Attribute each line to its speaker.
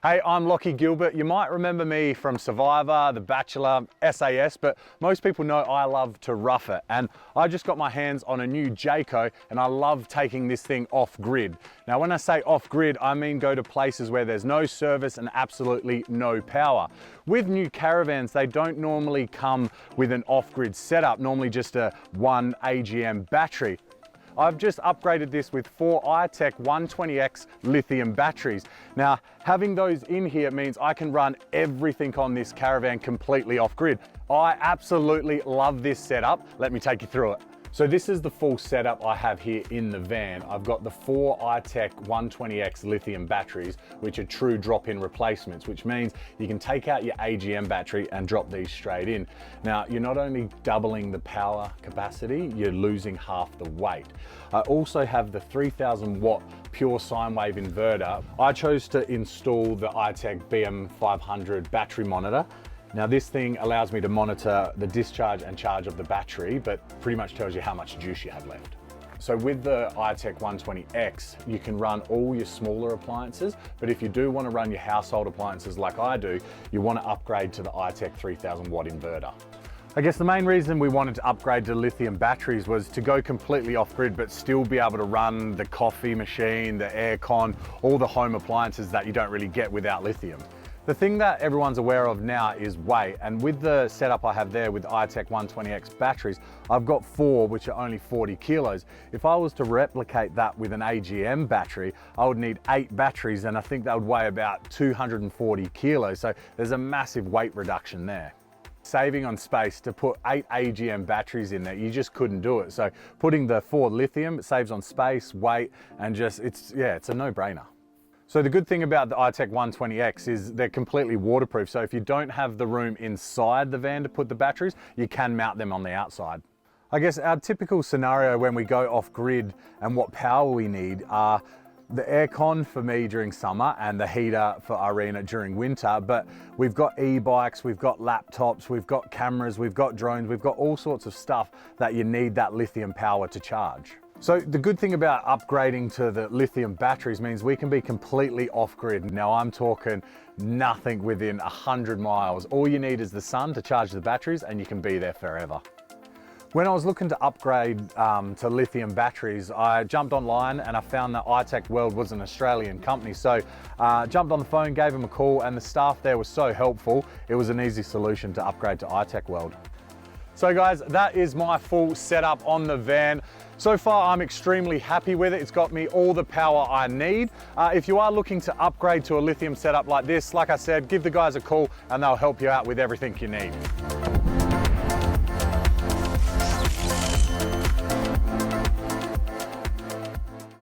Speaker 1: Hey, I'm Locky Gilbert. You might remember me from Survivor, The Bachelor, SAS, but most people know I love to rough it. And I just got my hands on a new Jayco and I love taking this thing off grid. Now, when I say off grid, I mean go to places where there's no service and absolutely no power. With new caravans, they don't normally come with an off-grid setup, normally just a 1 AGM battery. I've just upgraded this with 4 iTech 120X lithium batteries. Now, having those in here means I can run everything on this caravan completely off grid. I absolutely love this setup. Let me take you through it. So this is the full setup I have here in the van. I've got the 4 iTech 120X lithium batteries, which are true drop-in replacements, which means you can take out your AGM battery and drop these straight in. Now, you're not only doubling the power capacity, you're losing half the weight. I also have the 3000 watt pure sine wave inverter. I chose to install the iTech BM500 battery monitor. Now this thing allows me to monitor the discharge and charge of the battery, but pretty much tells you how much juice you have left. So with the iTech 120X, you can run all your smaller appliances, but if you do want to run your household appliances like I do, you want to upgrade to the iTech 3000 watt inverter. I guess the main reason we wanted to upgrade to lithium batteries was to go completely off grid, but still be able to run the coffee machine, the aircon, all the home appliances that you don't really get without lithium. The thing that everyone's aware of now is weight, and with the setup I have there with iTech 120X batteries, I've got 4 which are only 40 kilos. If I was to replicate that with an AGM battery, I would need 8 batteries, and I think that would weigh about 240 kilos. So there's a massive weight reduction there. Saving on space to put 8 AGM batteries in there, you just couldn't do it. So putting the 4 lithium, it saves on space, weight, and just, it's a no-brainer. So the good thing about the iTech 120X is they're completely waterproof. So if you don't have the room inside the van to put the batteries, you can mount them on the outside. I guess our typical scenario when we go off grid and what power we need are the aircon for me during summer and the heater for Irena during winter, but we've got e-bikes, we've got laptops, we've got cameras, we've got drones, we've got all sorts of stuff that you need that lithium power to charge. So the good thing about upgrading to the lithium batteries means we can be completely off grid. Now I'm talking nothing within 100 miles. All you need is the sun to charge the batteries and you can be there forever. When I was looking to upgrade to lithium batteries, I jumped online and I found that iTechworld was an Australian company. So jumped on the phone, gave them a call, and the staff there was so helpful. It was an easy solution to upgrade to iTechworld. So guys, that is my full setup on the van. So far, I'm extremely happy with it. It's got me all the power I need. If you are looking to upgrade to a lithium setup like this, like I said, give the guys a call and they'll help you out with everything you need.